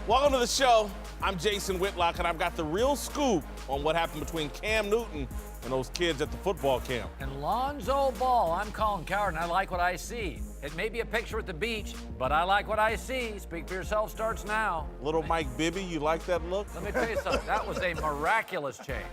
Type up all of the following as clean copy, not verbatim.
Welcome to the show. I'm Jason Whitlock, and I've got the real scoop on what happened between Cam Newton and those kids at the football camp. And Lonzo Ball, I'm calling Cowherd, and I like what I see. It may be a picture at the beach, but I like what I see. Speak for yourself starts now. Little Mike Bibby, you like that look? Let me tell you something. That was a miraculous change.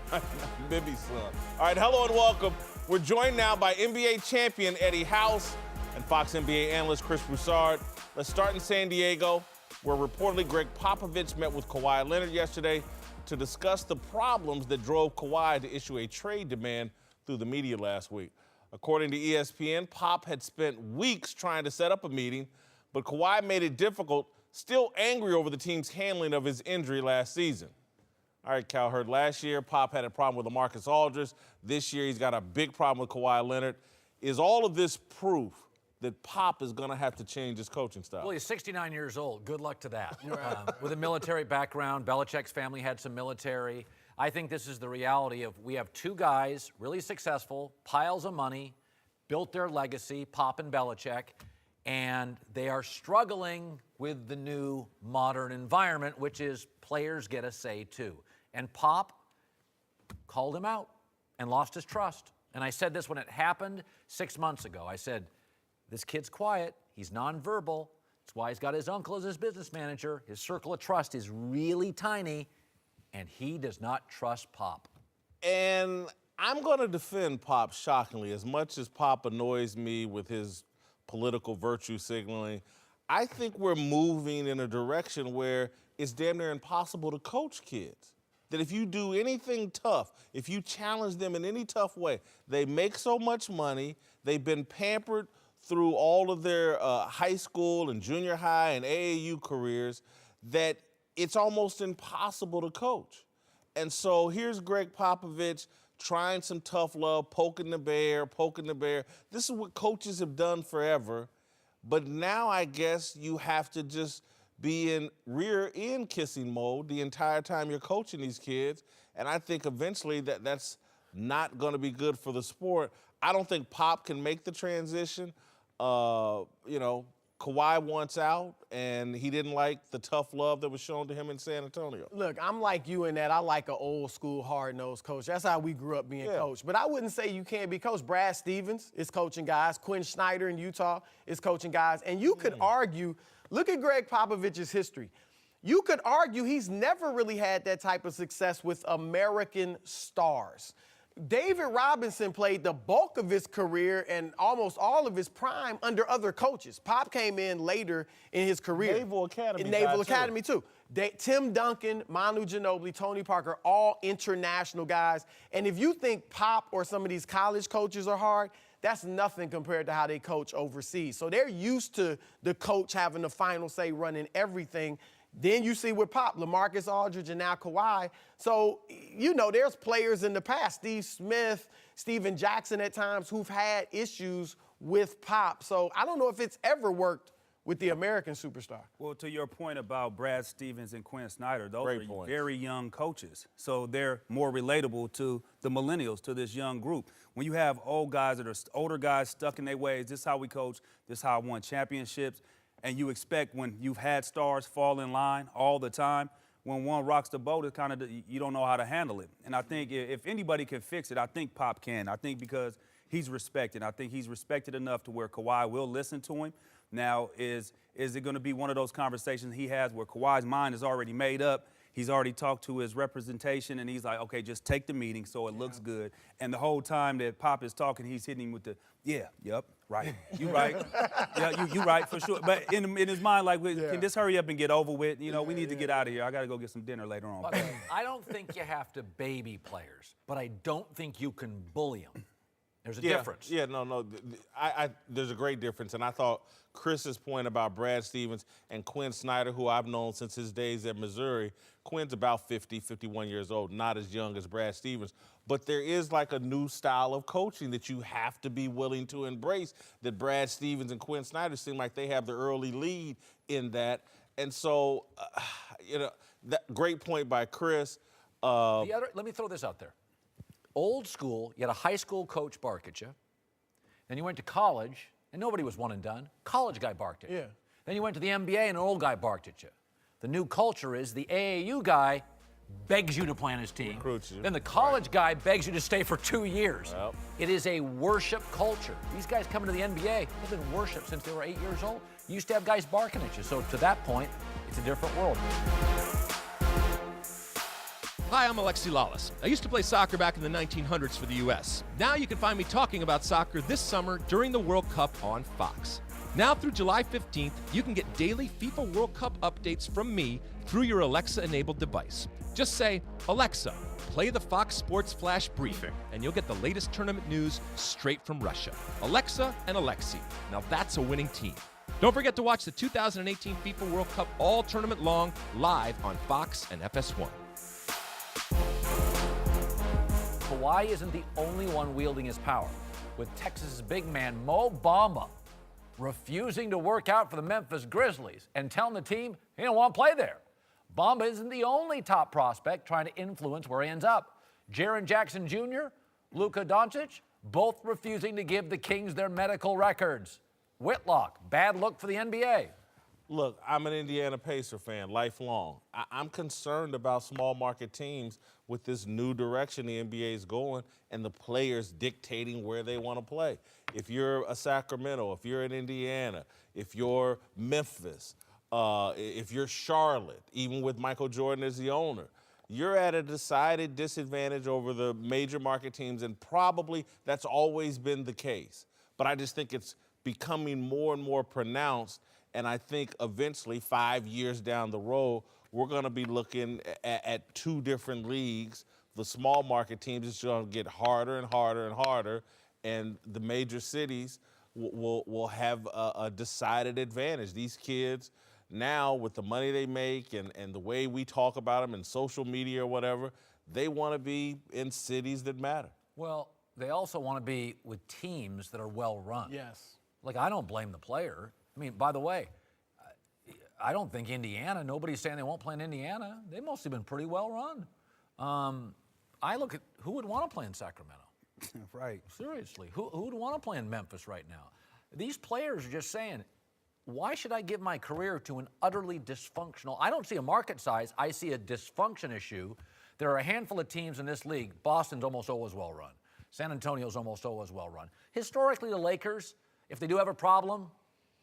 Bibby's son. All right, hello and welcome. We're joined now by NBA champion Eddie House and Fox NBA analyst Chris Broussard. Let's start in San Diego, where reportedly Greg Popovich met with Kawhi Leonard yesterday to discuss the problems that drove Kawhi to issue a trade demand through the media last week. According to ESPN, Pop had spent weeks trying to set up a meeting, but Kawhi made it difficult, still angry over the team's handling of his injury last season. All right, Cowherd, last year Pop had a problem with LaMarcus Aldridge. This year he's got a big problem with Kawhi Leonard. Is all of this proof that Pop is going to have to change his coaching style? Well, he's 69 years old. Good luck to that. With a military background, Belichick's family had some military. I think this is the reality of we have two guys, really successful, piles of money, built their legacy, Pop and Belichick, and they are struggling with the new modern environment, which is players get a say too. And Pop called him out and lost his trust. And I said this when it happened 6 months ago. I said, this kid's quiet. He's nonverbal. That's why he's got his uncle as his business manager. His circle of trust is really tiny, and he does not trust Pop. And I'm going to defend Pop shockingly. As much as Pop annoys me with his political virtue signaling, I think we're moving in a direction where it's damn near impossible to coach kids. That if you do anything tough, if you challenge them in any tough way, they make so much money, they've been pampered through all of their high school and junior high and AAU careers, that it's almost impossible to coach. And so here's Greg Popovich trying some tough love, poking the bear. This is what coaches have done forever. But now I guess you have to just be in rear end kissing mode the entire time you're coaching these kids. And I think eventually that's not going to be good for the sport. I don't think Pop can make the transition. Kawhi wants out, and he didn't like the tough love that was shown to him in San Antonio. Look, I'm like you in that I like an old school, hard-nosed coach. That's how we grew up being coached. But I wouldn't say you can't be coached. Brad Stevens is coaching guys. Quinn Snyder in Utah is coaching guys. And you could argue, look at Greg Popovich's history. You could argue he's never really had that type of success with American stars. David Robinson played the bulk of his career and almost all of his prime under other coaches. Pop came in later in his career. Naval Academy too. Tim Duncan, Manu Ginobili, Tony Parker, all international guys. And if you think Pop or some of these college coaches are hard, that's nothing compared to how they coach overseas. So they're used to the coach having the final say, running everything. Then you see with Pop, LaMarcus Aldridge, and now Kawhi. So, there's players in the past, A.Smith, Steven Jackson at times, who've had issues with Pop. So I don't know if it's ever worked with the American superstar. Well, to your point about Brad Stevens and Quinn Snyder, those are very young coaches. So they're more relatable to the millennials, to this young group. When you have old guys that are older guys stuck in their ways, this is how we coach, this is how I won championships. And you expect when you've had stars fall in line all the time, when one rocks the boat, it's you don't know how to handle it. And I think if anybody can fix it, I think Pop can. I think because he's respected. I think he's respected enough to where Kawhi will listen to him. Now, is it going to be one of those conversations he has where Kawhi's mind is already made up? He's already talked to his representation, and he's like, okay, just take the meeting so it looks good. And the whole time that Pop is talking, he's hitting him with the, right, you right. Yeah, you right, for sure. But in his mind, like, can this hurry up and get over with? We need to get out of here. I got to go get some dinner later on. I don't think you have to baby players, but I don't think you can bully them. There's a difference. Yeah, no. There's a great difference. And I thought Chris's point about Brad Stevens and Quinn Snyder, who I've known since his days at Missouri. Quinn's about 50, 51 years old, not as young as Brad Stevens. But there is like a new style of coaching that you have to be willing to embrace, that Brad Stevens and Quinn Snyder seem like they have the early lead in that. And so, that great point by Chris. Let me throw this out there. Old school, you had a high school coach bark at you. Then you went to college, and nobody was one and done. College guy barked at you. Yeah. Then you went to the NBA, and an old guy barked at you. The new culture is the AAU guy begs you to play on his team. Recruits you. Then the college guy begs you to stay for 2 years. Yep. It is a worship culture. These guys coming to the NBA, they've been worshipped since they were 8 years old. You used to have guys barking at you. So to that point, it's a different world. Hi, I'm Alexi Lawless. I used to play soccer back in the 1900s for the U.S. Now you can find me talking about soccer this summer during the World Cup on Fox. Now through July 15th, you can get daily FIFA World Cup updates from me through your Alexa-enabled device. Just say, Alexa, play the Fox Sports Flash Briefing, and you'll get the latest tournament news straight from Russia. Alexa and Alexi. Now that's a winning team. Don't forget to watch the 2018 FIFA World Cup all tournament long live on Fox and FS1. Kawhi isn't the only one wielding his power, with Texas's big man Mo Bamba refusing to work out for the Memphis Grizzlies and telling the team he don't want to play there. Bamba isn't the only top prospect trying to influence where he ends up. Jaren Jackson Jr., Luka Doncic, both refusing to give the Kings their medical records. Whitlock, bad look for the NBA. Look, I'm an Indiana Pacer fan, lifelong. I'm concerned about small market teams with this new direction the NBA is going and the players dictating where they want to play. If you're a Sacramento, if you're in Indiana, if you're Memphis, if you're Charlotte, even with Michael Jordan as the owner, you're at a decided disadvantage over the major market teams, and probably that's always been the case. But I just think it's becoming more and more pronounced. And I think eventually, 5 years down the road, we're going to be looking at two different leagues. The small market teams is going to get harder and harder and harder, and the major cities will have a decided advantage. These kids now, with the money they make and the way we talk about them in social media or whatever, they want to be in cities that matter. Well, they also want to be with teams that are well run. Yes. Like, I don't blame the player. I mean, by the way, I don't think Indiana, nobody's saying they won't play in Indiana. They've mostly been pretty well run. I look at who would want to play in Sacramento. Right. Seriously, who would want to play in Memphis right now? These players are just saying, why should I give my career to an utterly dysfunctional? I don't see a market size, I see a dysfunction issue. There are a handful of teams in this league. Boston's almost always well run. San Antonio's almost always well run. Historically, the Lakers, if they do have a problem,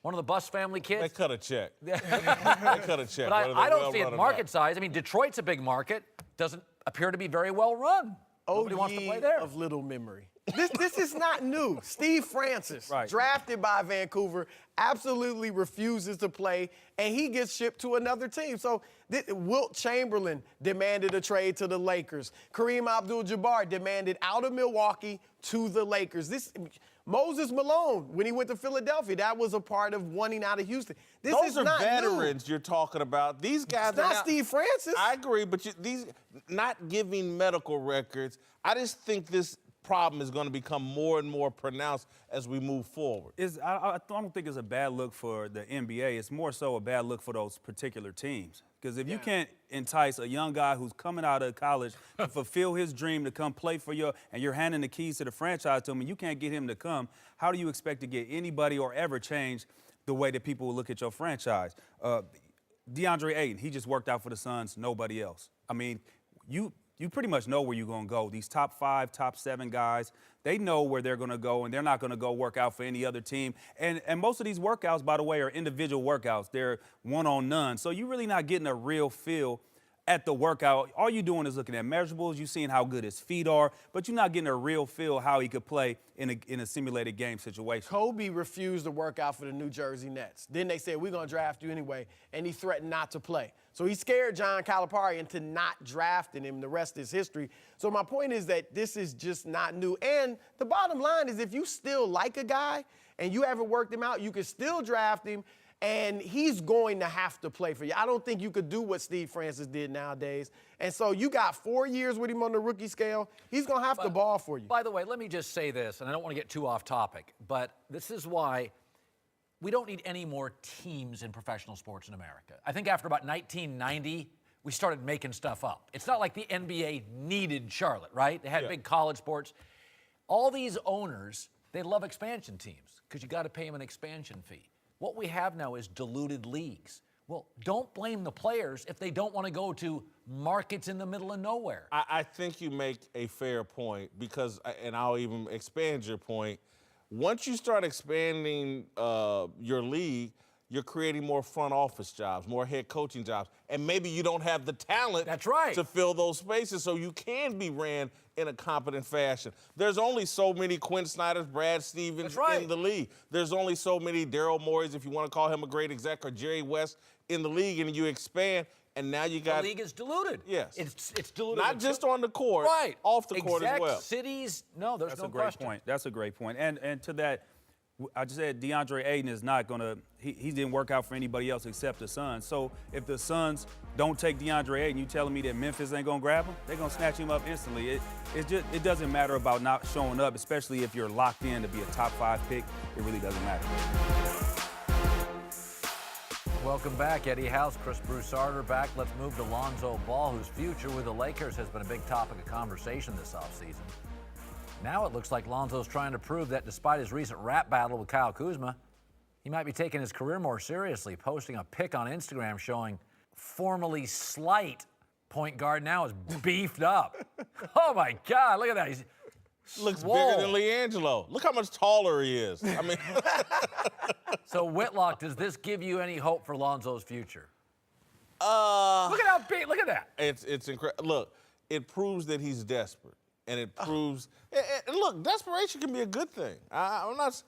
one of the Bus family kids. They cut a check. They cut a check. But I don't see it market size. I mean, Detroit's a big market. Doesn't appear to be very well run. Nobody wants to play there. Of little memory. This is not new. Steve Francis, Right. drafted by Vancouver, absolutely refuses to play, and he gets shipped to another team. So Wilt Chamberlain demanded a trade to the Lakers. Kareem Abdul-Jabbar demanded out of Milwaukee to the Lakers. Moses Malone, when he went to Philadelphia, that was a part of wanting out of Houston. Those are veterans you're talking about. These guys It's are not Steve Francis. I agree, but these not giving medical records. I just think this problem is going to become more and more pronounced as we move forward. I don't think it's a bad look for the NBA. It's more so a bad look for those particular teams. Because if you can't entice a young guy who's coming out of college to fulfill his dream to come play for you, and you're handing the keys to the franchise to him, and you can't get him to come, how do you expect to get anybody or ever change the way that people will look at your franchise? DeAndre Ayton, he just worked out for the Suns, nobody else. I mean, you pretty much know where you're going to go. These top 5, top 7 guys, they know where they're going to go, and they're not going to go work out for any other team. And most of these workouts, by the way, are individual workouts. They're one-on-none. So you're really not getting a real feel at the workout. All you're doing is looking at measurables. You're seeing how good his feet are, but you're not getting a real feel how he could play in a simulated game situation. Kobe refused to work out for the New Jersey Nets. Then they said, we're going to draft you anyway, and he threatened not to play. So he scared John Calipari into not drafting him. The rest is history. So my point is that this is just not new. And the bottom line is if you still like a guy and you haven't worked him out, you can still draft him, and he's going to have to play for you. I don't think you could do what Steve Francis did nowadays. And so you got 4 years with him on the rookie scale. He's going to have to ball for you. By the way, let me just say this, and I don't want to get too off topic, but this is why we don't need any more teams in professional sports in America. I think after about 1990, we started making stuff up. It's not like the NBA needed Charlotte, right? They had big college sports. All these owners, they love expansion teams because you got to pay them an expansion fee. What we have now is diluted leagues Well, don't blame the players if they don't want to go to markets in the middle of nowhere. I think you make a fair point because, and I'll even expand your point. Once you start expanding your league, you're creating more front office jobs, more head coaching jobs, and maybe you don't have the talent That's right. to fill those spaces so you can be ran in a competent fashion. There's only so many Quinn Snyders, Brad Stevens That's right. in the league. There's only so many Daryl Morey's, if you want to call him a great exec, or Jerry West in the league, and you expand, and now you got... The league is diluted. Yes. It's diluted. Not just on the court, right. off the court as well. Cities, no, there's That's no a great question. point. That's a great point. And to that, I just said DeAndre Ayton is not going to – he didn't work out for anybody else except the Suns. So if the Suns don't take DeAndre Ayton, you telling me that Memphis ain't going to grab him? They're going to snatch him up instantly. It doesn't matter about not showing up, especially if you're locked in to be a top 5 pick. It really doesn't matter. Welcome back, Eddie House, Chris Broussard back. Let's move to Lonzo Ball, whose future with the Lakers has been a big topic of conversation this offseason. Now it looks like Lonzo's trying to prove that despite his recent rap battle with Kyle Kuzma, he might be taking his career more seriously, posting a pic on Instagram showing formerly slight point guard now is beefed up. Oh my God, look at that. He's Looks swole. bigger than LiAngelo. Look how much taller he is. I mean, So Whitlock, does this give you any hope for Lonzo's future? Look at how big, look at that. it's incredible. Look, it proves that he's desperate, and it proves. And look, desperation can be a good thing. I'm not.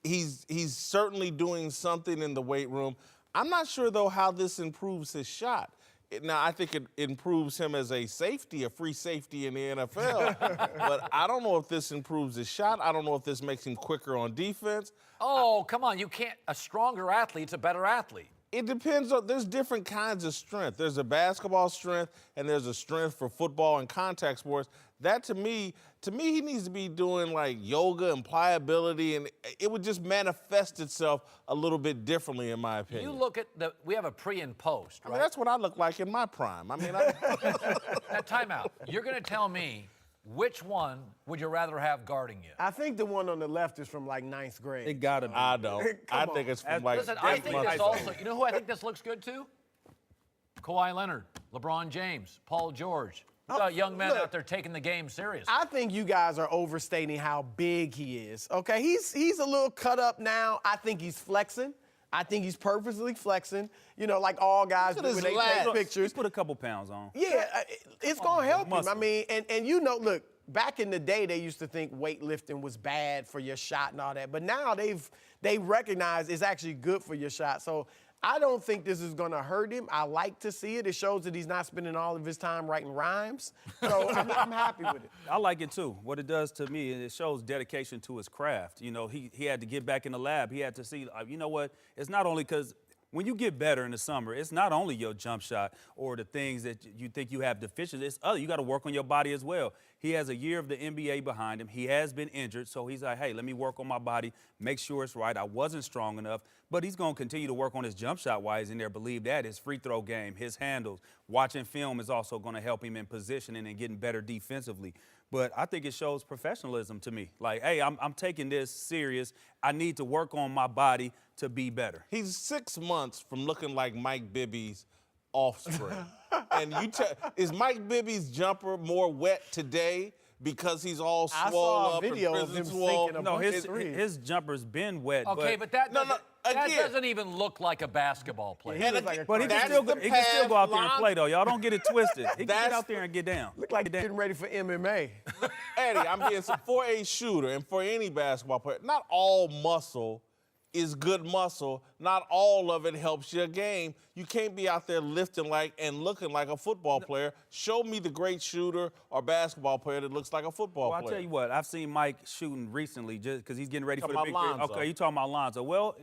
He's certainly doing something in the weight room. I'm not sure though how this improves his shot. Now, I think it improves him as a safety, a free safety in the NFL. But I don't know if this improves his shot. I don't know if this makes him quicker on defense. Oh, come on, you can't, a stronger athlete's a better athlete. It depends on, there's different kinds of strength. There's a basketball strength, and there's a strength for football and contact sports. That to me, he needs to be doing like yoga and pliability, and it would just manifest itself a little bit differently, in my opinion. You look at we have a pre and post, right? I mean, that's what I look like in my prime. I mean, Now, time out. You're going to tell me which one would you rather have guarding you? I think the one on the left is from like 9th grade. It got to be. I don't. I think it's from like Listen, I 8 think months this ago. also, you know who I think this looks good to? Kawhi Leonard, LeBron James, Paul George. You got young men look, out there taking the game seriously. I think you guys are overstating how big he is. Okay, he's a little cut up now. I think he's flexing. I think he's purposely flexing. You know, like all guys do when they take pictures. Put a couple pounds on. Yeah, it's gonna help him. muscle. I mean, and you know, look, back in the day they used to think weightlifting was bad for your shot and all that, but now they recognize it's actually good for your shot. So I don't think this is gonna hurt him. I like to see it. It shows that he's not spending all of his time writing rhymes. So I'm happy with it. I like it too. What it does to me, it shows dedication to his craft. You know, he had to get back in the lab. He had to see, you know what? It's not only because when you get better in the summer, it's not only your jump shot or the things that you think you have deficiencies. It's other. You got to work on your body as well. He has a year of the NBA behind him. He has been injured, so he's like, hey, let me work on my body, make sure it's right. I wasn't strong enough, but he's going to continue to work on his jump shot while he's in there. Believe that. His free throw game, his handles, watching film is also going to help him in positioning and getting better defensively. But I think it shows professionalism to me. Like, hey, I'm taking this serious. I need to work on my body to be better. He's 6 months from looking like Mike Bibby's offspring. And is Mike Bibby's jumper more wet today because he's all I swole saw a up video and of him prison swole? sinking a No, bunch of threes. his jumper's been wet. Okay, but that doesn't, that again. doesn't even look like a basketball player. He looks like a But he can That's still the he can still go out there and path play, though. Y'all don't get it twisted. He can get That's- out there and get down. Look like getting ready for MMA. Eddie, I'm being for a shooter and for any basketball player, not all muscle is good muscle. Not all of it helps your game. You can't be out there lifting like and looking like a football player. Show me the great shooter or basketball player that looks like a football Well, player. I'll tell you what, I've seen Mike shooting recently just because he's getting ready for the Talking big about Lonzo. Okay, you talking about Lonzo. Well,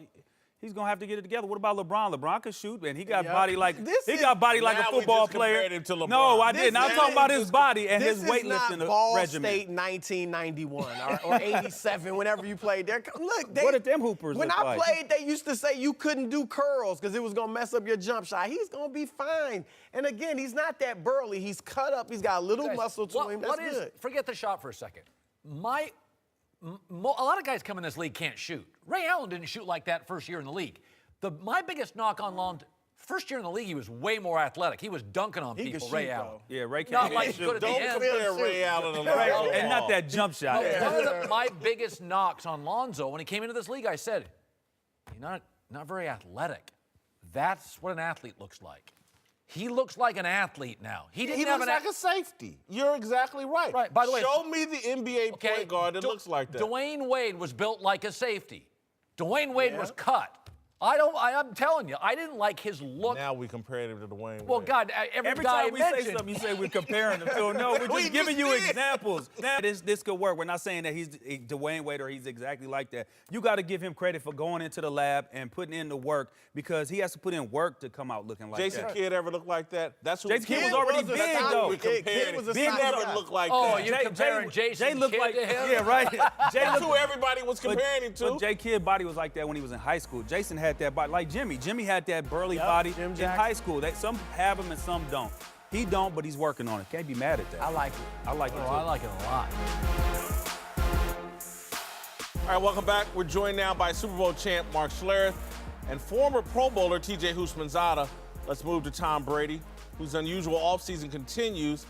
he's going to have to get it together. What about LeBron? LeBron can shoot, and he got Yeah. body like This he is- got body like a Now we football just compared player. him to LeBron. No, I This didn't. I'm is- talking about his body and This his is weightlifting not Ball regimen. State 1991 or 87, whenever you played there. Look, What did them hoopers when look I like? played, they used to say you couldn't do curls because it was going to mess up your jump shot. He's going to be fine. And again, he's not that burly. He's cut up. He's got a little Guys, muscle to him. That's good. Forget the shot for a second. A lot of guys come in this league can't shoot. Ray Allen didn't shoot like that first year in the league. My biggest knock on Lonzo, First year in the league, he was way more athletic. He was dunking on people, could Ray shoot, Allen. though. Yeah, Ray can't Not hit like and he could at the Don't end. compare Ray Allen and Right, Lonzo and not Ball. that jump shot. One of my biggest knocks on Lonzo, when he came into this league, I said, he's not very athletic. That's what an athlete looks like. He looks like an athlete now. He He looks like a safety. You're exactly right. Right. By the way, show me the NBA point guard that looks like that. Dwayne Wade was built like a safety. Dwayne Wade was cut. I'm telling you, I didn't like his look. Now we compared him to Dwayne Wade. Well, God, every guy time we mentioned. say something, you say we're comparing them to him. No, we're We just giving you just did. examples. Now, this could work. We're not saying that he's Dwayne Wade or he's exactly like that. You got to give him credit for going into the lab and putting in the work because he has to put in work to come out looking like Jason that. Kidd ever look like that? That's who Jason Kidd was already was a big, size- though. we compared Kidd was a Big size never guy. looked like Oh, that. you comparing Jason Jay looked Kidd like to him? Yeah, right. Jay That's looked who everybody was comparing him to. But Jay Kidd's body was like that when he was in high school. Jason had that body, like Jimmy. Jimmy had that burly body Jim in Jackson. high school. Some have him and some don't. He don't, but he's working on it. Can't be mad at that. I like it. I like it too. I like it a lot. All right, welcome back. We're joined now by Super Bowl champ Mark Schlereth and former Pro Bowler T.J. Houshmandzadeh. Let's move to Tom Brady, whose unusual offseason continues.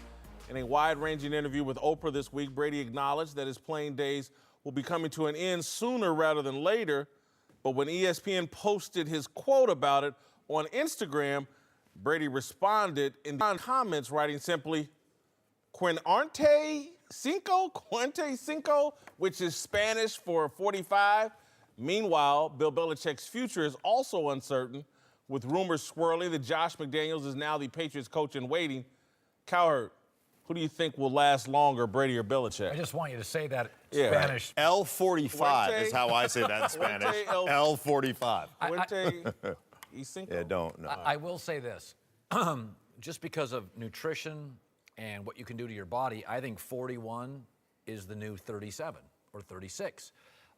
In a wide-ranging interview with Oprah this week, Brady acknowledged that his playing days will be coming to an end sooner rather than later. But when ESPN posted his quote about it on Instagram, Brady responded in the comments, writing simply, Cuente cinco, which is Spanish for 45. Meanwhile, Bill Belichick's future is also uncertain, with rumors swirling that Josh McDaniels is now the Patriots coach in waiting. Cowherd, who do you think will last longer, Brady or Belichick? I just want you to say that Yeah. Spanish. L45 is how I say that in Spanish. L45. Cuente y cinco. Yeah, don't. No. I will say this. Just because of nutrition and what you can do to your body, I think 41 is the new 37 or 36.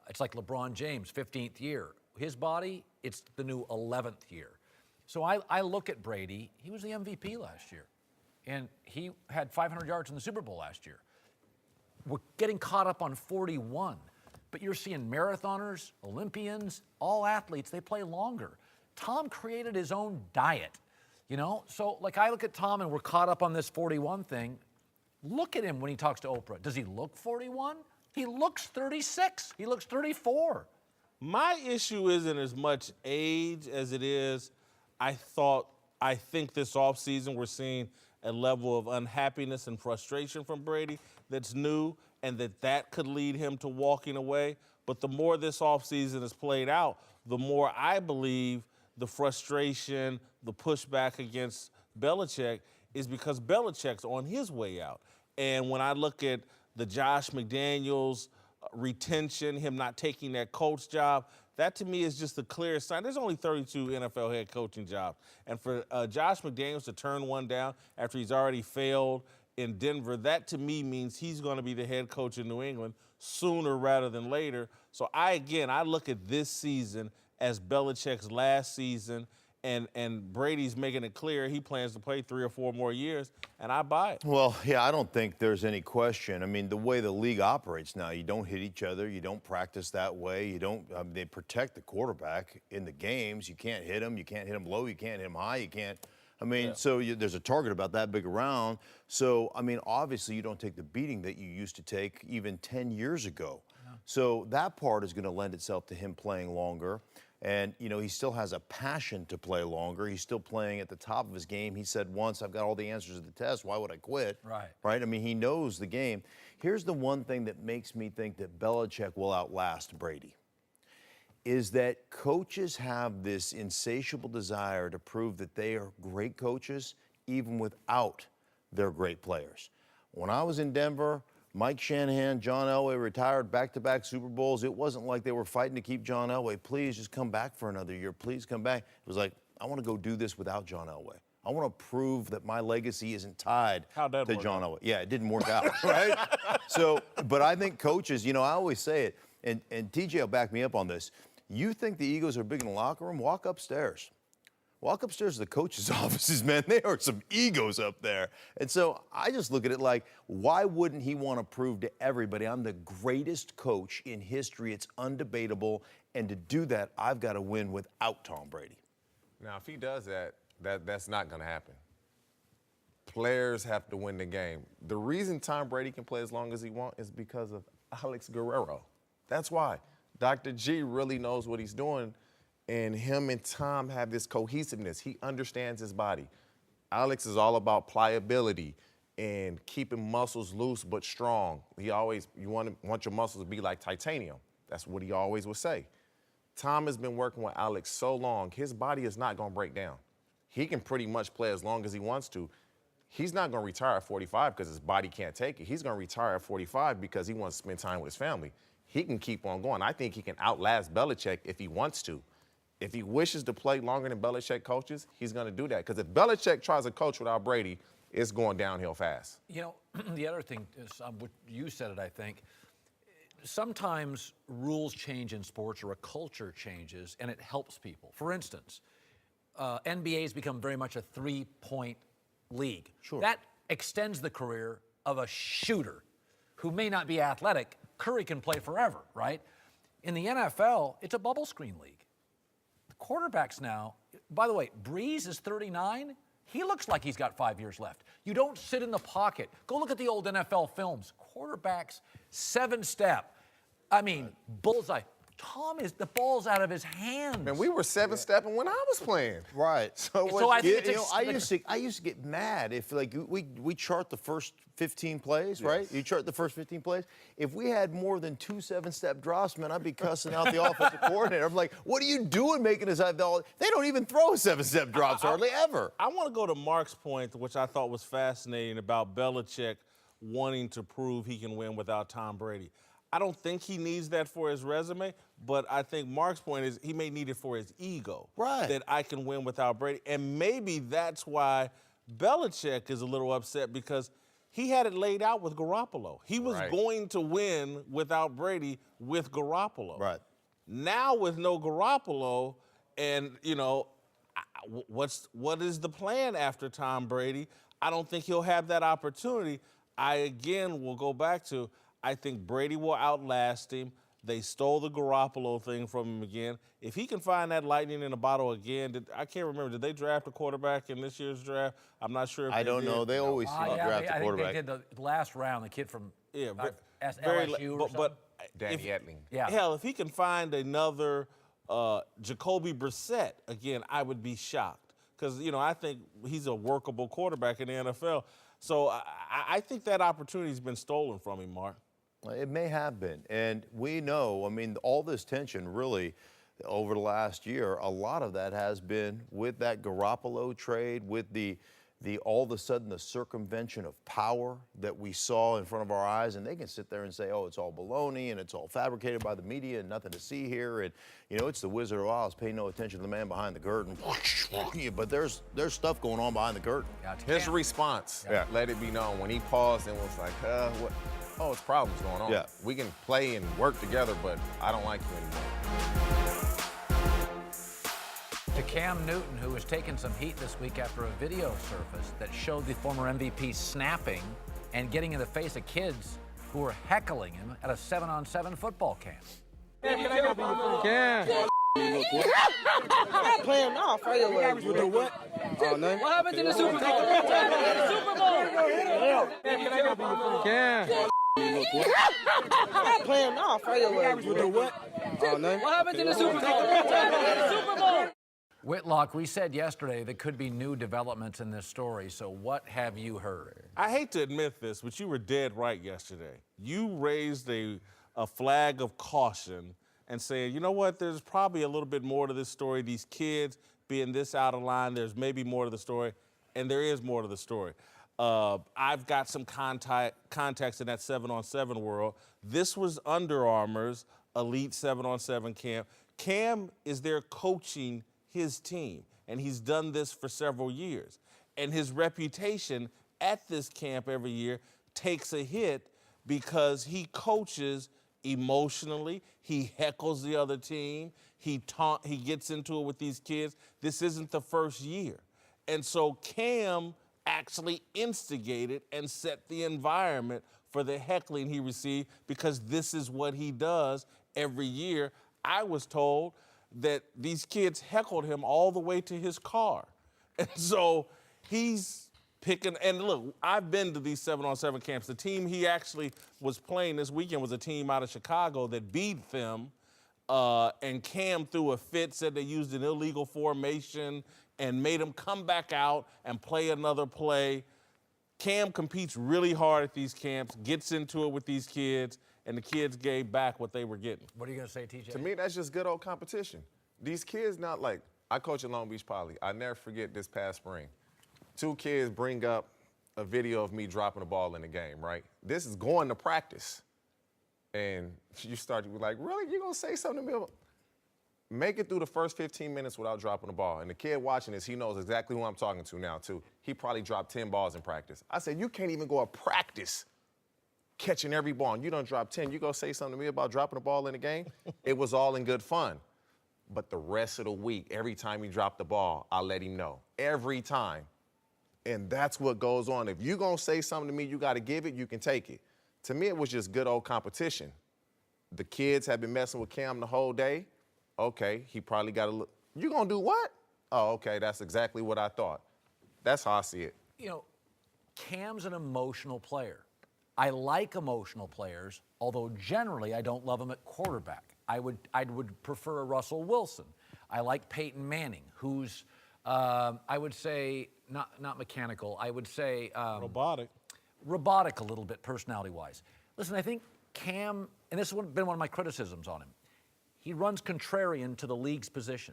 It's like LeBron James, 15th year. His body, it's the new 11th year. So I look at Brady. He was the MVP last year. And he had 500 yards in the Super Bowl last year. We're getting caught up on 41. But you're seeing marathoners, Olympians, all athletes, they play longer. Tom created his own diet, you know? So, like, I look at Tom and we're caught up on this 41 thing. Look at him when he talks to Oprah. Does he look 41? He looks 36. He looks 34. My issue isn't as much age as it is, I think this offseason we're seeing a level of unhappiness and frustration from Brady that's new, and that could lead him to walking away. But the more this offseason is played out, the more I believe the frustration, the pushback against Belichick is because Belichick's on his way out. And when I look at the Josh McDaniels retention, him not taking that coach job, that to me is just the clearest sign. There's only 32 NFL head coaching jobs. And for Josh McDaniels to turn one down after he's already failed in Denver, that to me means he's going to be the head coach in New England sooner rather than later. So I look at this season as Belichick's last season, and Brady's making it clear he plans to play 3 or 4 more years, and I buy it. Well, yeah, I don't think there's any question. I mean, the way the league operates now, you don't hit each other. You don't practice that way. You don't. They protect the quarterback in the games. You can't hit him. You can't hit him low. You can't hit him high. You can't. I mean, so there's a target about that big around. So, I mean, obviously you don't take the beating that you used to take even 10 years ago. Yeah. So that part is going to lend itself to him playing longer. And, you know, he still has a passion to play longer. He's still playing at the top of his game. He said once, I've got all the answers to the test. Why would I quit? Right. Right? I mean, he knows the game. Here's the one thing that makes me think that Belichick will outlast Brady, is that coaches have this insatiable desire to prove that they are great coaches even without their great players. When I was in Denver, Mike Shanahan, John Elway retired back-to-back Super Bowls. It wasn't like they were fighting to keep John Elway. Please just come back for another year. Please come back. It was like, I want to go do this without John Elway. I want to prove that my legacy isn't tied to John Elway. Yeah, it didn't work out, right? So, but I think coaches, you know, I always say it, and TJ will back me up on this. You think the egos are big in the locker room? Walk upstairs. Walk upstairs to the coaches' offices, man. There are some egos up there. And so I just look at it like, why wouldn't he want to prove to everybody I'm the greatest coach in history? It's undebatable. And to do that, I've got to win without Tom Brady. Now, if he does that, That's not going to happen. Players have to win the game. The reason Tom Brady can play as long as he wants is because of Alex Guerrero. That's why. Dr. G really knows what he's doing, and him and Tom have this cohesiveness. He understands his body. Alex is all about pliability and keeping muscles loose but strong. You want your muscles to be like titanium. That's what he always would say. Tom has been working with Alex so long, his body is not going to break down. He can pretty much play as long as he wants to. He's not going to retire at 45 because his body can't take it. He's going to retire at 45 because he wants to spend time with his family. He can keep on going. I think he can outlast Belichick if he wants to. If he wishes to play longer than Belichick coaches, he's going to do that. Because if Belichick tries to coach without Brady, it's going downhill fast. You know, the other thing is, you said it, I think, sometimes rules change in sports or a culture changes and it helps people. For instance, NBA's become very much a three-point league. Sure. That extends the career of a shooter who may not be athletic. Curry can play forever, right? In the NFL, it's a bubble screen league. The quarterbacks now, by the way, Breeze is 39. He looks like he's got 5 years left. You don't sit in the pocket. Go look at the old NFL films. Quarterbacks, 7-step. I mean, bullseye. Tom is the ball's out of his hands. Man, we were 7-stepping when I was playing. Right. So I think I used to get mad if we chart the first 15 plays, right? Yes. You chart the first 15 plays. If we had more than 2 7-step drops, man, I'd be cussing out the offensive coordinator. I'm like, what are you doing making this? They don't even throw 7-step drops hardly ever. I want to go to Mark's point, which I thought was fascinating about Belichick wanting to prove he can win without Tom Brady. I don't think he needs that for his resume, but I think Mark's point is he may need it for his ego. Right. That I can win without Brady. And maybe that's why Belichick is a little upset because he had it laid out with Garoppolo. He was going to win without Brady with Garoppolo. Right. Now with no Garoppolo and, you know, what is the plan after Tom Brady? I don't think he'll have that opportunity. I, again, will go back to I think Brady will outlast him. They stole the Garoppolo thing from him again. If he can find that lightning in a bottle again, I can't remember. Did they draft a quarterback in this year's draft? I'm not sure if I don't know. They always seem to draft a quarterback. I think they did the last round, the kid from LSU or something. But Danny Etling. Yeah. Hell, if he can find another Jacoby Brissett, again, I would be shocked. Because, you know, I think he's a workable quarterback in the NFL. So I think that opportunity's been stolen from him, Mark. It may have been. And we know, I mean, all this tension really over the last year, a lot of that has been with that Garoppolo trade, with the all of a sudden the circumvention of power that we saw in front of our eyes. And they can sit there and say, oh, it's all baloney and it's all fabricated by the media and nothing to see here. And, you know, it's the Wizard of Oz. Pay no attention to the man behind the curtain. But there's stuff going on behind the curtain. His response, let it be known, when he paused and was like, what? Oh, it's problems going on. Yeah. We can play and work together, but I don't like you anymore. To Cam Newton, who was taking some heat this week after a video surfaced that showed the former MVP snapping and getting in the face of kids who were heckling him at a 7-on-7 football camp. Cam. Playing off. You do what? Oh, no. What happened to the Super Bowl? Cam. Playing off. You do what? Oh, no. What happened to the Super Bowl? Whitlock, we said yesterday there could be new developments in this story, so what have you heard? I hate to admit this, but you were dead right yesterday. You raised a flag of caution and saying, you know what, there's probably a little bit more to this story. These kids being this out of line, there's maybe more to the story, and there is more to the story. I've got some contacts in that 7-on-7 world. This was Under Armour's elite 7-on-7 camp. Cam is there coaching his team, and he's done this for several years. And his reputation at this camp every year takes a hit because he coaches emotionally, he heckles the other team, he gets into it with these kids. This isn't the first year. And so Cam actually instigated and set the environment for the heckling he received because this is what he does every year. I was told that these kids heckled him all the way to his car. And so he's picking, and look, I've been to these 7-on-7 camps. The team he actually was playing this weekend was a team out of Chicago that beat them, and Cam threw a fit, said they used an illegal formation and made him come back out and play another play. Cam competes really hard at these camps, gets into it with these kids, and the kids gave back what they were getting. What are you going to say, TJ? To me, that's just good old competition. These kids not like, I coach at Long Beach Poly. I never forget this past spring. 2 kids bring up a video of me dropping the ball in the game, right? This is going to practice. And you start to be like, really? You gonna say something to me? Make it through the first 15 minutes without dropping the ball. And the kid watching this, he knows exactly who I'm talking to now, too. He probably dropped 10 balls in practice. I said, you can't even go to practice catching every ball, and you don't drop 10. You gonna say something to me about dropping the ball in the game? It was all in good fun. But the rest of the week, every time he dropped the ball, I let him know. Every time. And that's what goes on. If you're going to say something to me, you got to give it, you can take it. To me, it was just good old competition. The kids have been messing with Cam the whole day. Okay, he probably got to look. You going to do what? Oh, okay, that's exactly what I thought. That's how I see it. You know, Cam's an emotional player. I like emotional players, although generally I don't love them at quarterback. I would prefer a Russell Wilson. I like Peyton Manning, who's, I would say, not mechanical. I would say robotic a little bit, personality-wise. Listen, I think Cam, and this has been one of my criticisms on him, he runs contrarian to the league's position.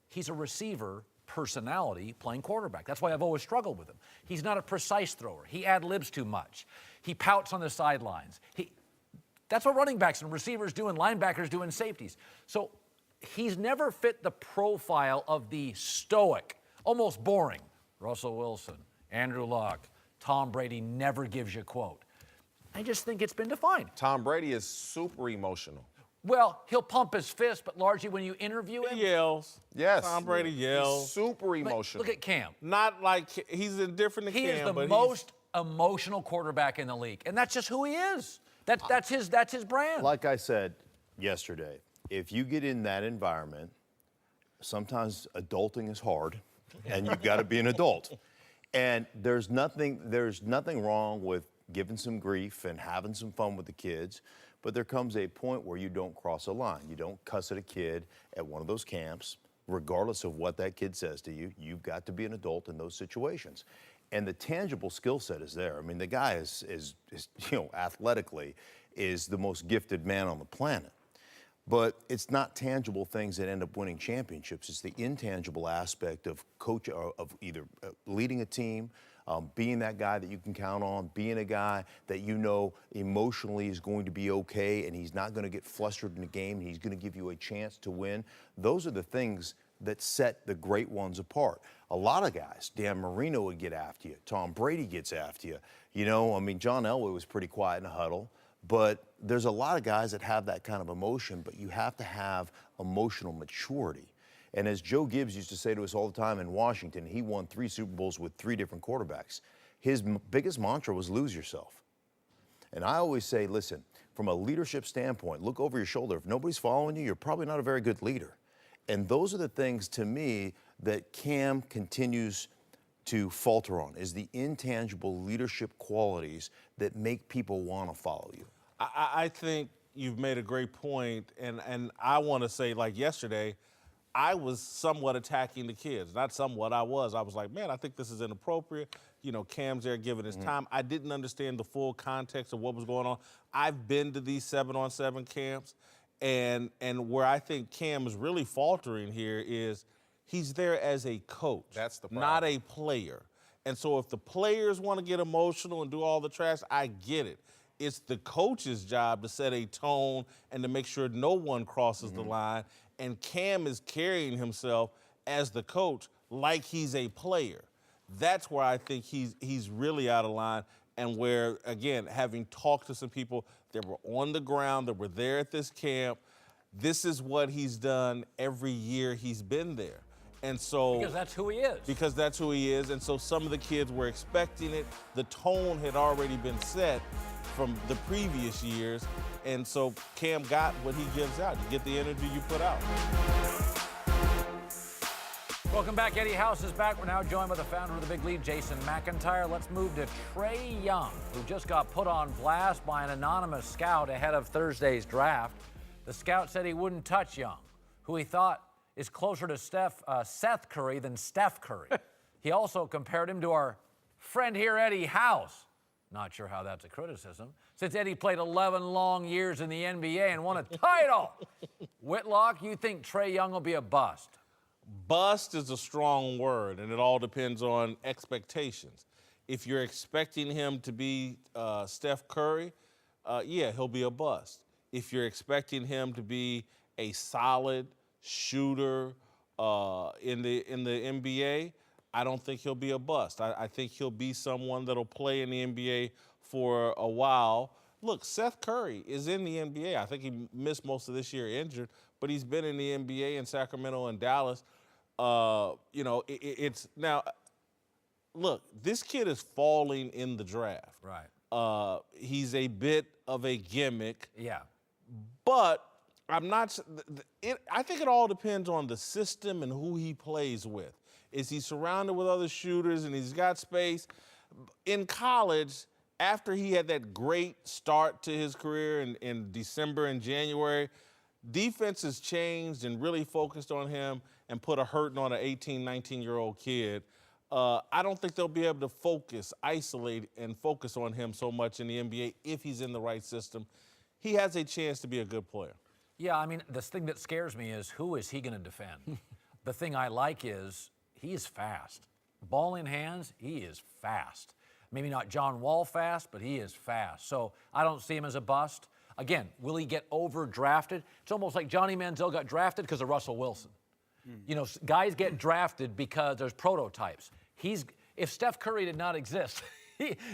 He's a receiver personality playing quarterback. That's why I've always struggled with him. He's not a precise thrower. He ad-libs too much. He pouts on the sidelines. That's what running backs and receivers do and linebackers do and safeties. So he's never fit the profile of the stoic, almost boring Russell Wilson, Andrew Luck, Tom Brady never gives you a quote. I just think it's been defined. Tom Brady is super emotional. Well, he'll pump his fist, but largely when you interview him, He yells. Yes. Tom Brady yells. He's super emotional. look at Cam. Not like he's indifferent to He Cam, is the but most emotional quarterback in the league, and that's just who he is. That's his brand. Like I said yesterday, if you get in that environment, sometimes adulting is hard, and you've got to be an adult. And there's nothing wrong with giving some grief and having some fun with the kids, but there comes a point where you don't cross a line. You don't cuss at a kid at one of those camps, regardless of what that kid says to you. You've got to be an adult in those situations. And the tangible skill set is there. I mean, the guy is athletically is the most gifted man on the planet. But it's not tangible things that end up winning championships. It's the intangible aspect of coach, of either leading a team, being that guy that you can count on, being a guy that you know emotionally is going to be okay and he's not going to get flustered in the game, he's going to give you a chance to win. Those are the things that set the great ones apart. A lot of guys, Dan Marino would get after you, Tom Brady gets after you. You know, I mean, John Elway was pretty quiet in the huddle, but there's a lot of guys that have that kind of emotion, but you have to have emotional maturity. And as Joe Gibbs used to say to us all the time in Washington, he won 3 Super Bowls with 3 different quarterbacks. His biggest mantra was lose yourself. And I always say, listen, from a leadership standpoint, look over your shoulder. If nobody's following you, you're probably not a very good leader. And those are the things, to me, that Cam continues to falter on, is the intangible leadership qualities that make people want to follow you. I think you've made a great point, and I want to say, like yesterday, I was somewhat attacking the kids. Not somewhat, I was. I was like, man, I think this is inappropriate. You know, Cam's there giving his time. I didn't understand the full context of what was going on. I've been to these 7-on-7 camps, and where I think Cam is really faltering here is he's there as a coach. That's the problem. Not a player. And so if the players want to get emotional and do all the trash, I get it. It's the coach's job to set a tone and to make sure no one crosses the line. And Cam is carrying himself as the coach like he's a player. That's where I think he's really out of line, and where, again, having talked to some people that were on the ground, that were there at this camp, this is what he's done every year he's been there. And so, because that's who he is. Because that's who he is. And so some of the kids were expecting it. The tone had already been set from the previous years. And so Cam got what he gives out. You get the energy you put out. Welcome back. Eddie House is back. We're now joined by the founder of the Big Lead, Jason McIntyre. Let's move to Trae Young, who just got put on blast by an anonymous scout ahead of Thursday's draft. The scout said he wouldn't touch Young, who he thought is closer to Seth Curry than Steph Curry. He also compared him to our friend here, Eddie House. Not sure how that's a criticism, since Eddie played 11 long years in the NBA and won a title. Whitlock, you think Trae Young will be a bust? Bust is a strong word, and it all depends on expectations. If you're expecting him to be Steph Curry, yeah, he'll be a bust. If you're expecting him to be a solid shooter in the NBA, I don't think he'll be a bust. I think he'll be someone that'll play in the NBA for a while. Look, Seth Curry is in the NBA. I think he missed most of this year injured, but he's been in the NBA in Sacramento and Dallas. You know, it's now, look, this kid is falling in the draft. Right. He's a bit of a gimmick. Yeah. But I'm not, I think it all depends on the system and who he plays with. Is he surrounded with other shooters and he's got space? In college, after he had that great start to his career in December and January, defenses changed and really focused on him and put a hurting on an 18, 19-year-old kid. I don't think they'll be able to isolate and focus on him so much in the NBA if he's in the right system. He has a chance to be a good player. Yeah, I mean, the thing that scares me is who is he going to defend? The thing I like is he is fast. Ball in hands, he is fast. Maybe not John Wall fast, but he is fast. So I don't see him as a bust. Again, will he get overdrafted? It's almost like Johnny Manziel got drafted because of Russell Wilson. You know, guys get drafted because there's prototypes. If Steph Curry did not exist,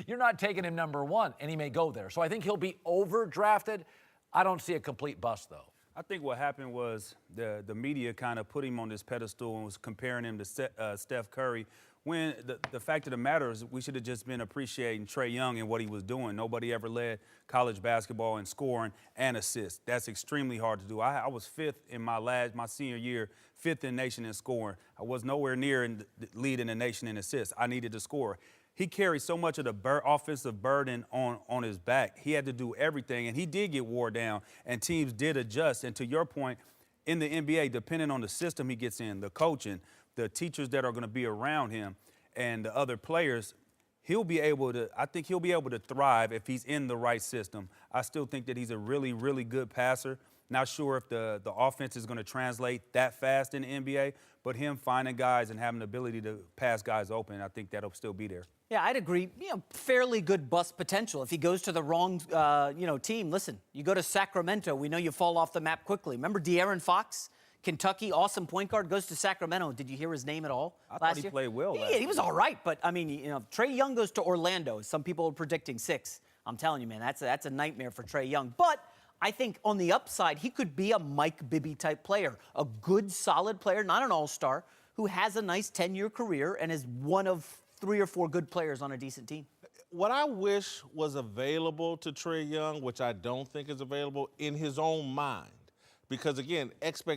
you're not taking him number one, and he may go there. So I think he'll be overdrafted. I don't see a complete bust, though. I think what happened was the media kind of put him on this pedestal and was comparing him to Steph Curry, when the fact of the matter is we should have just been appreciating Trae Young and what he was doing. Nobody ever led college basketball in scoring and assists. That's extremely hard to do. I was fifth in my senior year, fifth in the nation in scoring. I was nowhere near leading the nation in assists. I needed to score. He carried so much of the offensive burden on his back. He had to do everything, and he did get wore down, and teams did adjust. And to your point, in the NBA, depending on the system he gets in, the coaching, the teachers that are going to be around him, and the other players, I think he'll be able to thrive if he's in the right system. I still think that he's a really, really good passer. Not sure if the offense is going to translate that fast in the NBA, but him finding guys and having the ability to pass guys open, I think that'll still be there. Yeah, I'd agree. You know, fairly good bust potential. If he goes to the wrong, team, listen, you go to Sacramento, we know you fall off the map quickly. Remember De'Aaron Fox? Kentucky, awesome point guard, goes to Sacramento. Did you hear his name at all I last thought he year? played well last Yeah, he was all right. But, I mean, you know, Trae Young goes to Orlando. Some people are predicting 6. I'm telling you, man, that's a nightmare for Trae Young. But I think on the upside, he could be a Mike Bibby-type player, a good, solid player, not an all-star, who has a nice 10-year career and is one of 3 or 4 good players on a decent team. What I wish was available to Trae Young, which I don't think is available, in his own mind, because, again,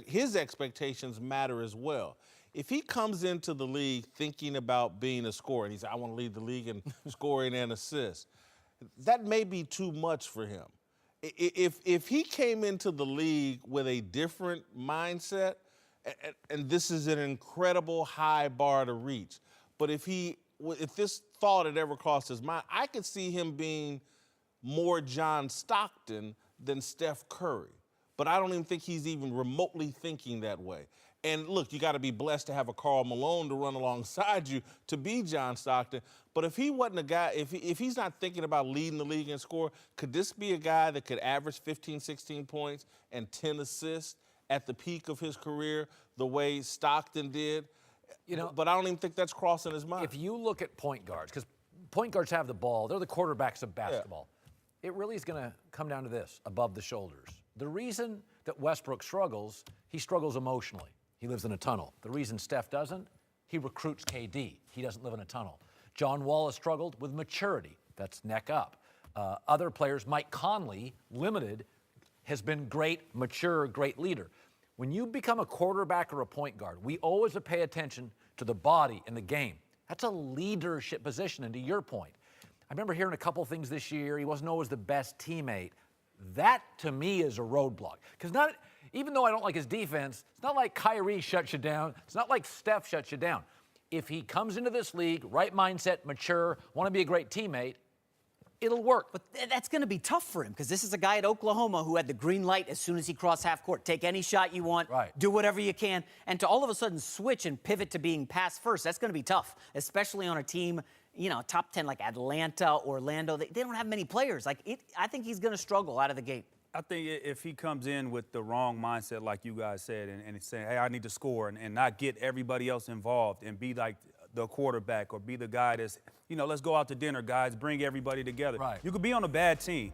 his expectations matter as well. If he comes into the league thinking about being a scorer, and he says, I want to lead the league in scoring and assists, that may be too much for him. If he came into the league with a different mindset, and this is an incredible high bar to reach, but if this thought had ever crossed his mind, I could see him being more John Stockton than Steph Curry. But I don't even think he's even remotely thinking that way. And look, you got to be blessed to have a Karl Malone to run alongside you to be John Stockton. But if he wasn't a guy, if he's not thinking about leading the league in score, could this be a guy that could average 15, 16 points and 10 assists at the peak of his career the way Stockton did? You know, but I don't even think that's crossing his mind. If you look at point guards, because point guards have the ball, they're the quarterbacks of basketball. Yeah. It really is going to come down to this, above the shoulders. The reason that Westbrook struggles, he struggles emotionally. He lives in a tunnel. The reason Steph doesn't, he recruits KD. He doesn't live in a tunnel. John Wall has struggled with maturity. That's neck up. Other players, Mike Conley, limited, has been great, mature, great leader. When you become a quarterback or a point guard, we always pay attention to the body in the game. That's a leadership position, and to your point, I remember hearing a couple things this year. He wasn't always the best teammate. That, to me, is a roadblock. Because even though I don't like his defense, it's not like Kyrie shuts you down. It's not like Steph shuts you down. If he comes into this league, right mindset, mature, want to be a great teammate, it'll work. But that's going to be tough for him because this is a guy at Oklahoma who had the green light as soon as he crossed half court. Take any shot you want, do whatever you can, and to all of a sudden switch and pivot to being pass first, that's going to be tough, especially on a team, you know, top 10 like Atlanta, Orlando. They don't have many players. I think he's going to struggle out of the gate. I think if he comes in with the wrong mindset, like you guys said, and saying, hey, I need to score, and not get everybody else involved and be like the quarterback or be the guy that's, you know, let's go out to dinner, guys, bring everybody together. Right. You could be on a bad team,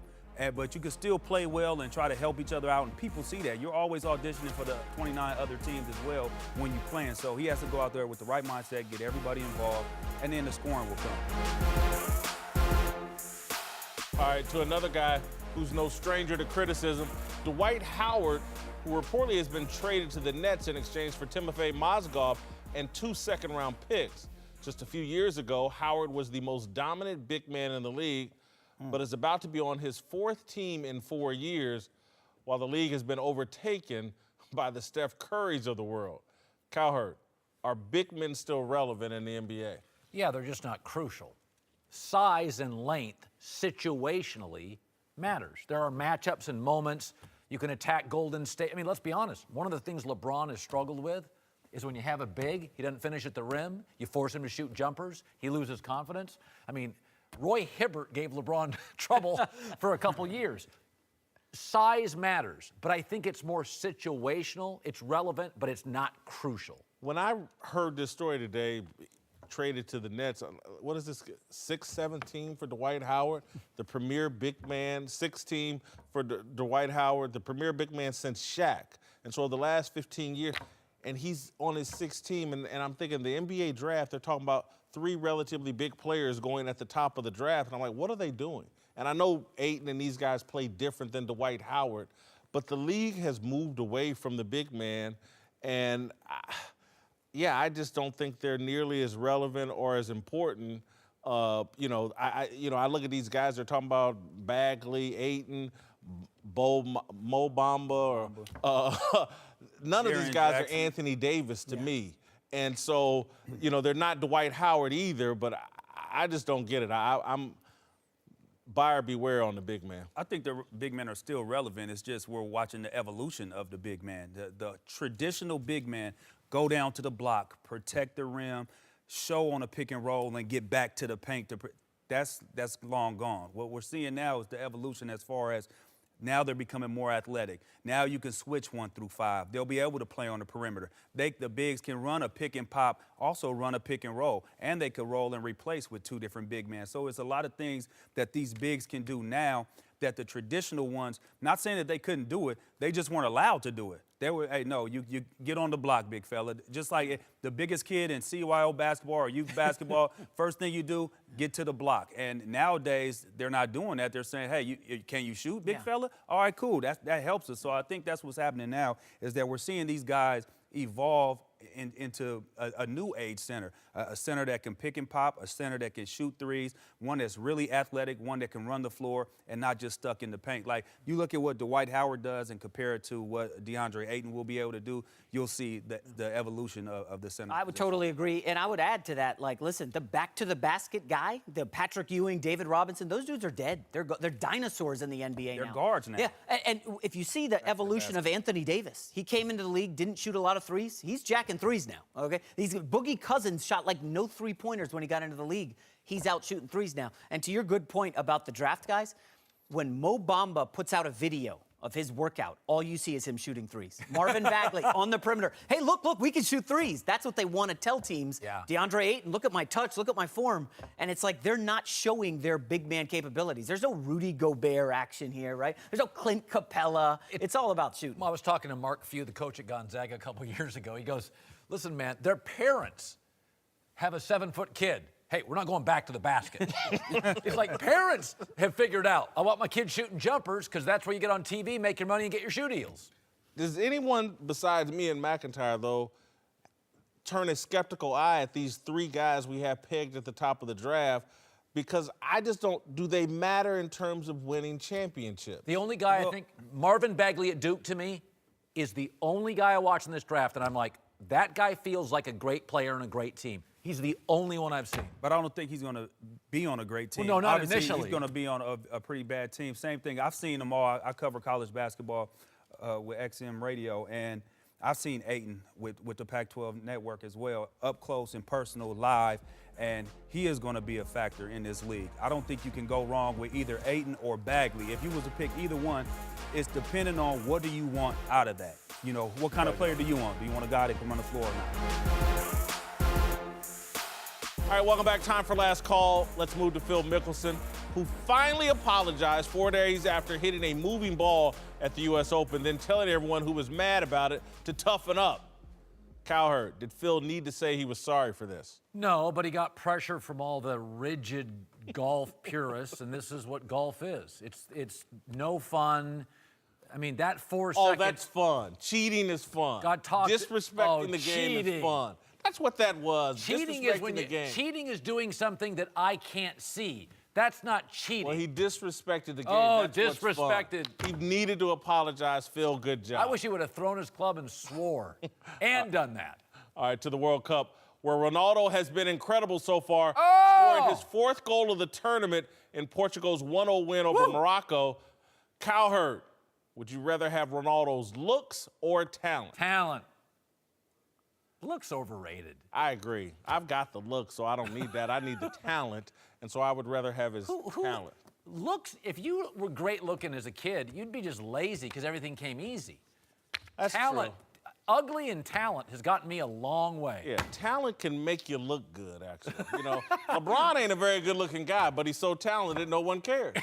but you could still play well and try to help each other out, and people see that. You're always auditioning for the 29 other teams as well when you're playing. So he has to go out there with the right mindset, get everybody involved, and then the scoring will come. All right, to another guy who's no stranger to criticism, Dwight Howard, who reportedly has been traded to the Nets in exchange for Timofey Mozgov and 2 second-round picks. Just a few years ago, Howard was the most dominant big man in the league, but is about to be on his 4th team in 4 years, while the league has been overtaken by the Steph Currys of the world. Cowherd, are big men still relevant in the NBA? Yeah, they're just not crucial. Size and length, situationally, matters. There are matchups and moments. You can attack Golden State. I mean, let's be honest. One of the things LeBron has struggled with is when you have a big, he doesn't finish at the rim, you force him to shoot jumpers, he loses confidence. I mean, Roy Hibbert gave LeBron trouble for a couple years. Size matters, but I think it's more situational. It's relevant, but it's not crucial. When I heard this story today, traded to the Nets, what is this, 6th, 7th team for Dwight Howard, the premier big man, 6th team for Dwight Howard, the premier big man since Shaq. And so the last 15 years, and he's on his 6th team, and I'm thinking the NBA draft, they're talking about 3 relatively big players going at the top of the draft, and I'm like, what are they doing? And I know Ayton and these guys play different than Dwight Howard, but the league has moved away from the big man, and I just don't think they're nearly as relevant or as important. I look at these guys, they're talking about Bagley, Ayton, Mo Bamba, or none of these guys are Anthony Davis to me. And so, they're not Dwight Howard either, but I just don't get it. I'm buyer beware on the big man. I think the big men are still relevant. It's just we're watching the evolution of the big man. The traditional big man, go down to the block, protect the rim, show on a pick and roll, and get back to the paint. That's long gone. What we're seeing now is the evolution as far as now they're becoming more athletic. Now you can switch 1 through 5. They'll be able to play on the perimeter. The bigs can run a pick and pop, also run a pick and roll, and they could roll and replace with 2 different big men. So it's a lot of things that these bigs can do now that the traditional ones, not saying that they couldn't do it, they just weren't allowed to do it. They were, hey, no, you get on the block, big fella. Just like the biggest kid in CYO basketball or youth basketball, first thing you do, get to the block. And nowadays, they're not doing that. They're saying, hey, can you shoot, big fella? All right, cool. That helps us. So I think that's what's happening now is that we're seeing these guys evolve into a new age center, a center that can pick and pop, a center that can shoot threes, one that's really athletic, one that can run the floor and not just stuck in the paint. Like you look at what Dwight Howard does and compare it to what DeAndre Ayton will be able to do, you'll see the evolution of the center. I would totally agree, and I would add to that, like, listen, the back-to-the-basket guy, the Patrick Ewing, David Robinson, those dudes are dead. They're dinosaurs in the NBA now. They're guards now. Yeah, and if you see the evolution of Anthony Davis, he came into the league, didn't shoot a lot of threes. He's jacking threes now, okay? Boogie Cousins shot like no three-pointers when he got into the league. He's out shooting threes now. And to your good point about the draft guys, when Mo Bamba puts out a video of his workout, all you see is him shooting threes. Marvin Bagley on the perimeter. Hey, look, we can shoot threes. That's what they want to tell teams. Yeah. DeAndre Ayton, look at my touch, look at my form. And it's like they're not showing their big man capabilities. There's no Rudy Gobert action here, right? There's no Clint Capella. It's all about shooting. Well, I was talking to Mark Few, the coach at Gonzaga, a couple years ago. He goes, listen, man, their parents have a 7-foot kid. Hey, we're not going back to the basket. It's like parents have figured out, I want my kid shooting jumpers because that's where you get on TV, make your money, and get your shoe deals. does anyone besides me and McIntyre, though, turn a skeptical eye at these three guys we have pegged at the top of the draft? Because I just don't, do they matter in terms of winning championships? The only guy I think, Marvin Bagley at Duke to me, is the only guy I watch in this draft, and I'm like, that guy feels like a great player and a great team. He's the only one I've seen. But I don't think he's going to be on a great team. Well, no, not Obviously, initially. He's going to be on a pretty bad team. Same thing. I've seen them all. I cover college basketball with XM Radio, and I've seen Ayton with the Pac-12 network as well, up close and personal, live, and he is going to be a factor in this league. I don't think you can go wrong with either Ayton or Bagley. If you was to pick either one, it's depending on what do you want out of that. You know, what kind of player do you want? Do you want a guy that can run the floor or not? All right, welcome back. Time for last call. Let's move to Phil Mickelson, who finally apologized 4 days after hitting a moving ball at the U.S. Open, then telling everyone who was mad about it to toughen up. Cowherd, did Phil need to say he was sorry for this? No, but he got pressure from all the rigid golf purists, and this is what golf is. It's no fun. I mean, that 4 seconds. Oh, that's fun. Cheating is fun. Disrespecting the game is fun. That's what that was. Cheating is when cheating is doing something that I can't see. That's not cheating. Well, he disrespected the game. Oh, that's disrespected. He needed to apologize. Phil, good job. I wish he would have thrown his club and swore and done that. All right, to the World Cup, where Ronaldo has been incredible so far, scoring his 4th goal of the tournament in Portugal's 1-0 win over Morocco. Cowherd, would you rather have Ronaldo's looks or talent? Talent. Looks overrated. I agree. I've got the look, so I don't need that. I need the talent, and so I would rather have his talent. Looks, if you were great looking as a kid, you'd be just lazy because everything came easy. That's talent, true. Ugly and talent has gotten me a long way. Yeah, talent can make you look good, actually. You know, LeBron ain't a very good-looking guy, but he's so talented no one cares.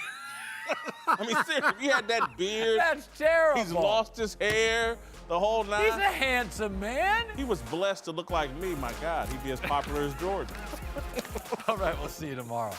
I mean, seriously, he had that beard. That's terrible. He's lost his hair, the whole nine. He's a handsome man. He was blessed to look like me. My God, he'd be as popular as Jordan. All right, we'll see you tomorrow.